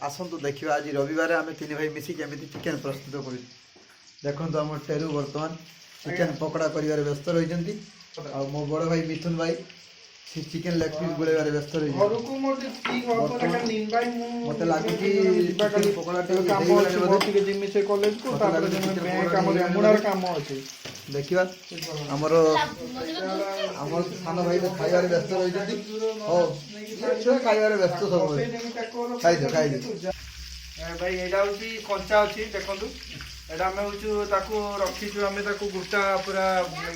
आसतु देखा आज रविवार आम तीन भाई मिसिक एमती चिकेन प्रस्तुत कर देखो आम टेरू बर्तमान चिकेन पकड़ा कर व्यस्त रही मो बड़ भाई मिथुन भाई चिकेन लेग पीस गुड़ाइबार व्यस्त रही मत लगुच चिकेन पकड़ा देखा आमर आमर सान भाई तो खाइबार व्यस्त रही खाइबार व्यस्त सब खाई खाई भाई एटा होची कंचा अछि देखंतु एटा हम होचु ताको रखिछु हम ताको गुटा पूरा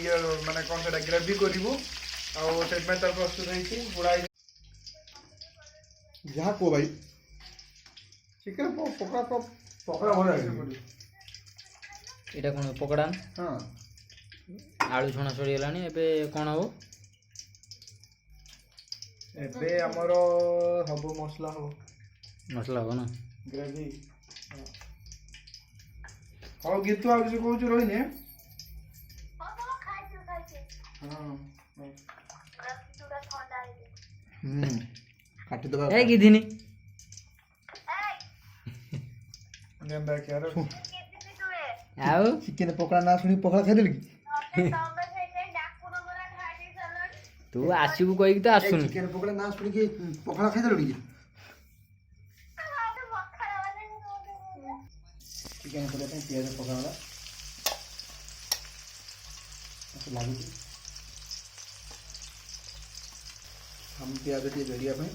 ये माने कोन सेटा ग्रेवी करिवु आ सेट में तार प्रस्तुत होईछि बुड़ाई जहाँ को भाई चिकन पकड़ा तो पकड़ा हो जाए एटा कोन पकड़ा हाँ आलू छणा सरी गेलानी एबे कोन हो एबे हमर हबो मसला हो मसला हो ना ग्रेवी और गीतु आ जो कहू रोहिने हां काटी दबा ए गिदिनी गंदा क्या रे आउ चिकेन पकड़ा ना सुनी पकड़ा खाई देली तू आसीबु कहि कि तो आसुनी चिकेन पकड़ा ना सुनी कि पकड़ा खाई देली चिकेन पकड़ा पे प्याज पकड़ा वाला ऐसे लागू हम प्याज टी भेड़िया पे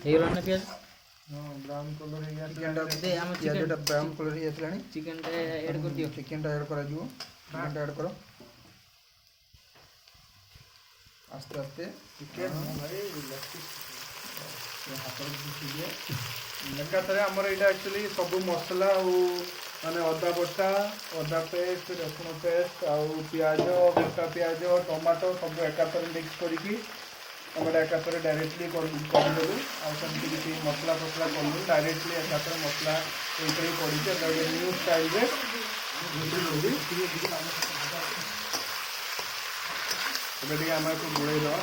हेगला ना प्याज हां ब्राउन कलर या चिकेन दे हम प्याज चिकन टा ब्राउन कलर ही आसलानी चिकन टा ऐड कर दियो चिकेन टा ऐड करा जिवो चिकेन टा ऐड करो आस्ते आस्ते चिकन भाई हाथ में घुसी दिए एकाथरे आमर एटा एक्चुअली सब मसला माने अदा बटा अदा पेस्ट रसुण पेस्ट आउ प्याज गोटा प्याज टमाटो सब एकाथरे मिक्स करिकी हम एकाथरे डायरेक्टली करदेलु आमती किसी मसला फसला कलु डायरेक्टली एकाथरे मसला ये पड़ी न्यू स्टाइल रे आम को बुड़े दवा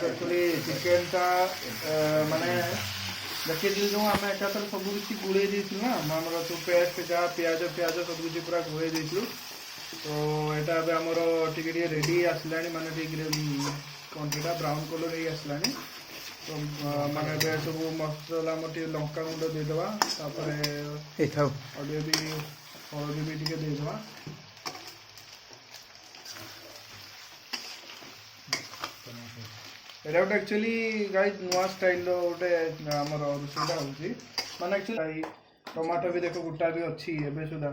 एक्चुअली चिकेन टा माने देखिए जो आम एकाथर सब किसी गुड़े ना आम जो पेस्ट जहाँ प्याज प्याज सब किसी पूरा गुड़े देलु तो यहाँ ए आमर टे रेडी आसला माने कौन ब्राउन कलर ही आसला तो माने सब मसला लंका गुंड देदेवा और भी हलदी भी टे देदेवा एटा गोटे एक्चुअली गाइस नुआ स्टाइल गोटे आमर रोषेईटा होची माने एक्चुअली टमाटो भी देखो गुटा भी अच्छी एबे सुधा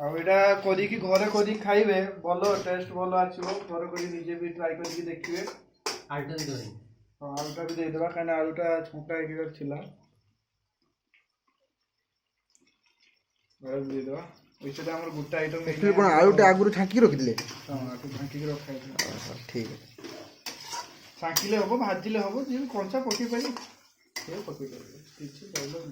आ एटा करी कि घरे करी खाइबे भलो टेस्ट भलो आछिबो घरे करी निजे भी ट्राई करी देखिबे आलटा दे दो हां आलूटा भी दे देबा काना आलूटा छोटा एक छिला बस दे देबा ओइसे हमर गुटा आइटम एक्चुअली कोन आलूटा आगुरु छांकी रखिले हां आलू ढांकी के रखाइ ठीक है छांकिले हम भाजिले हम जी कंचा पकई पारि पकई पारे किसी प्रॉब्लम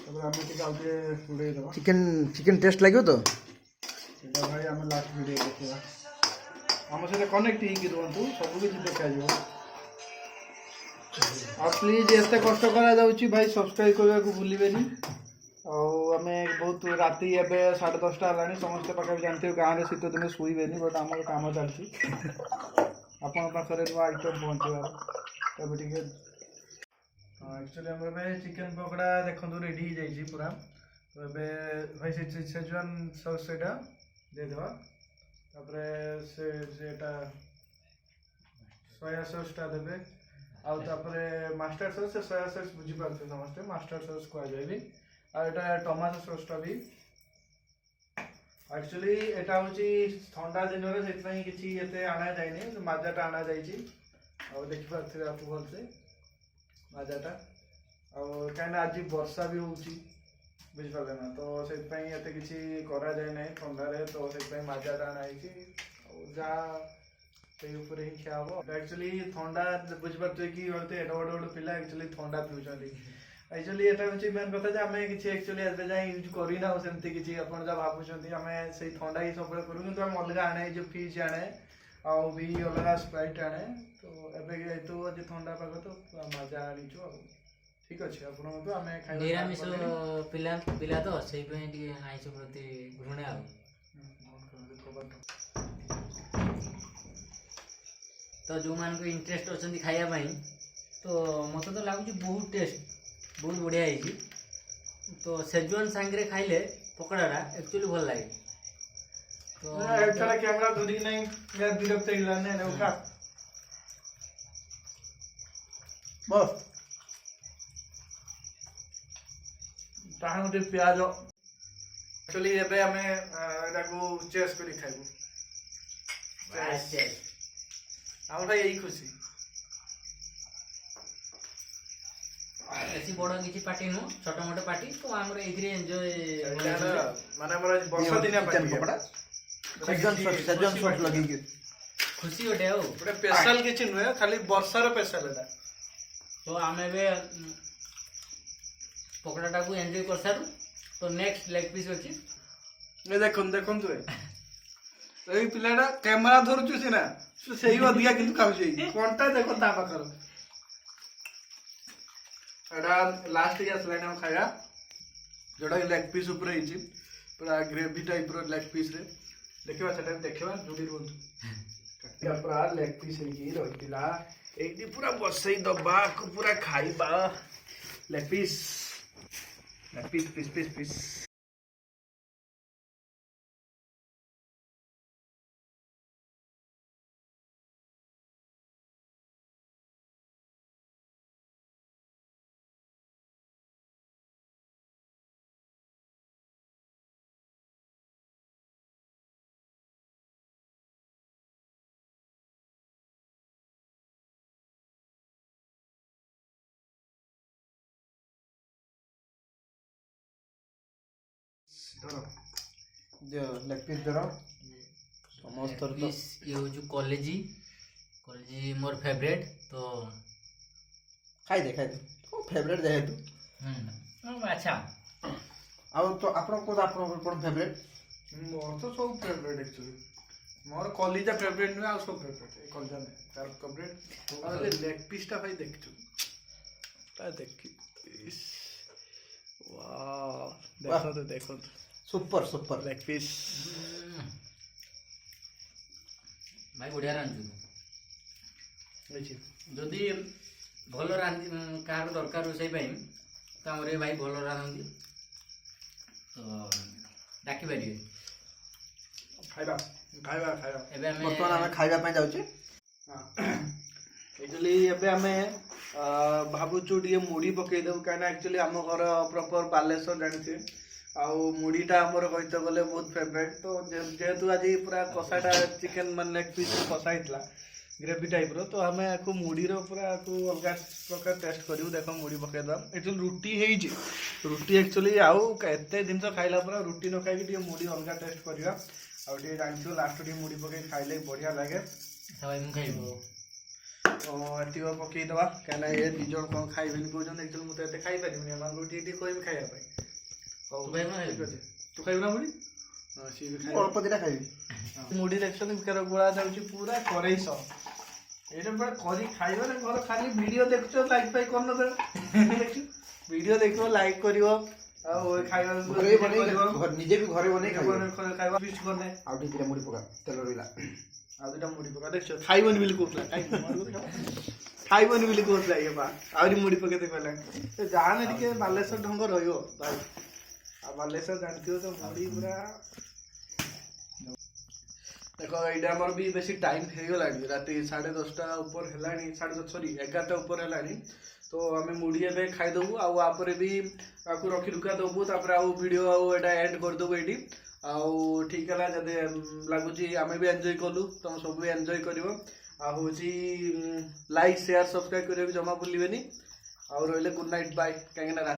नहीं आम टे आगे उड़े देवा चिकेन चिकेन टेस्ट लगे तो ये भाई आम लास्ट वीडियो देखा आम सहित कनेक्ट होगी रुहतु सब किसी देखा आ प्लीज एत कष्ट करा भाई सब्सक्राइब करने को भूलिए आम बहुत राति एवं 10:30 है समस्त पाखे जानते गाँव में शीत दिन शुवे बट आम कम चलती आपण पाखे नुआ आइटम पहुँचार तब टे एक्चुअली आम चिकेन पकड़ा देखो रेडी हो जाए पूरा तो ये भाई सेजवान सॉस से देदेवा सेटा सोया सॉसटा देवे आउे मास्टर सॉस से सोया सॉस बुझीपारे समस्ते मास्टर सॉस कहुए आटा टमाटो सॉसटा भी एक्चुअली एटा हूँ ठंडा दिन में किसी आना जाए माजाटा आना जाइए देखिपे आप भलसे माजाटा कहीं आज वर्षा भी हो बुझिपारे ना तो से किसी करा जाए ना ठंडारे तो से माजाटा आना जहाँ से ही खिया हम एक्चुअली थंडा बुझिपारे कि एड बड़ बड़ पिला एक्चुअली थंडा पिउछंती एक्चुअली एटा होची मेन कथा जे हमें किछि एक्चुअली एबे जाय यूज करी ना सेमती किछि अपन जा भाबुछंती हमें सेई ठंडा ही सब करू किंतु हम अलगा आने जो फ्रिज आने आ भी अलगा स्प्राइट आने तो एबे तो जे ठंडा पाग तो मजा आनिछु आ ठीक अछि अपन तो हमें खाइ निरामिष पिला तो सेई पे आइछ प्रति घृणा आ तो जो मान को इंटरेस्ट अछंती खाइया पई तो मते तो लागु बहुत टेस्ट बहुत बढ़िया है तो सेजवान सांगरे खाइले पकड़ाटा एक्चुअली भल लगे तो एटा कैमरा धरी नहीं या विरक्त हिला ने उठा बस ताहा उठे प्याज एक्चुअली एबे हमें एटा को चेस करी खाइबो हमरा यही खुशी ऐसी बड़ किसी पार्टी नु छोटा मोटा पार्टी तो हमरे इधरे एंजॉय माने हमरा वर्षा दिना चिकन पकोड़ा सजन सॉस लगी के खुशी होटे हो बड़े स्पेशल किछि नुए खाली वर्षा रो स्पेशल एटा तो हमें बे पकोड़ाटा को एंजॉय कर सारू तो नेक्स्ट लेग पीस अछि ए देखन तू एई पिलाडा कैमरा धरछु सिना सेही अधिका किंतु खाउछि कोनटा देखो ता पाखर एटा लास्ट के स्लाइड हम खाया जोड़ा लेग पीस ऊपर हिची पूरा ग्रेवी टाइप रो लेग पीस रे देखिबा सेटा देखिबा जोडी रोज कटिया पूरा लेग पीस ही रहिला एडी पूरा बसई दबा को पूरा खाइबा लेग पीस पीस धरो जो लेग पीस धरो समस्त तो पीस ये हो जो कॉलेजी मोर फेवरेट तो खाई दे तो फेवरेट दे तू अच्छा आ तो आपन कोन फेवरेट मोर तो सब favourite actually more college favourite नु आ सब फेवरेट ए कॉलेज ने तार फेवरेट अरे लेग पीस ता भाई देखछु ता देखि पीस वाह देखो सुपर लेग पीस भाई बढ़िया रांधु अछि जदि भल रांधि कार दरकार रोसई पाई तो हमरे भाई भल रांधि तो डाकी पारिबे खाइबा एबे हमें बर्तमान हमें खाइबा पे जाउची एक्चुअली एबे हमें भाबुचु टिके मुड़ी पकई देबु काना एक्चुअली हम घर प्रॉपर बालेश्वर जानथे आउ मुड़ीटा हमर कहितो गले बहुत फेवरेट तो जेहेतु आज पूरा कसाटा चिकन मन लेग पीस कसा हितला ग्रेवी टाइप रो तो हमें आकु मुड़ी रो पूरा आकु अलगा प्रकार टेस्ट करिउ देखो मुड़ी पकई दम एक्चुअली रुटी हेई जे रुटी एक्चुअली आउ एते दिन तो खाइला पूरा रुटी न खाइ टिके मुड़ी अलगा टेस्ट करिया आउ टिके जानछु लास्ट टिके मुड़ी पकई खाइले बढ़िया लागे सबाई मु खाइबो तो एतिको पकई दवा काना ये निजन कोन खाइबेन कोजन एक्चुअली मु तो एते खाइ परिबनी हम रुटी टी कोइ खाइया पाई तू भाई ना तू खाइबो ना मुड़ी हां सी भी खाइ अल्प दिना खाइबी मुड़ी एक्चुअली केरो गोळा जाउची पूरा करैस एटा पूरा करी खाइबो ना घर खाली वीडियो देखछो लाइक पाई करनो तो वीडियो देखो लाइक करिवो आ ओ खाइबा घरे बनै घर निजे भी घरे बनै खाइबा फिस्ट करने आउ टिके मुड़ी पका तेल रोइला आ दुटा मुड़ी पका देखछो खाइबोन बिल कोसला खाइबोन बिल कोसला ये बा आउरी मुड़ी पके देखला तो जाने टिके बालेश्वर ढंग रहियो भाई आ बालेश्वर जानथियो तो मुड़ी पूरा देखो एटा हमर भी बेसी टाइम हे गलानी राती 10:30 ऊपर हेलानी 10:30 सॉरी 11टा ऊपर हेलानी तो हमें मुड़ी एबे खाइ दबु आ आपरे भी आकु रखी रुका दबु तापर आ वीडियो आ एटा एंड कर दबु एटी आ ठीक है जदे लागुची आमे भी एंजॉय कलु तुम सब भी एंजॉय करिवो आ होची लाइक शेयर सब्सक्राइब करियो जमा भूलिबेनी और रहले गुड नाइट बाय काहे ना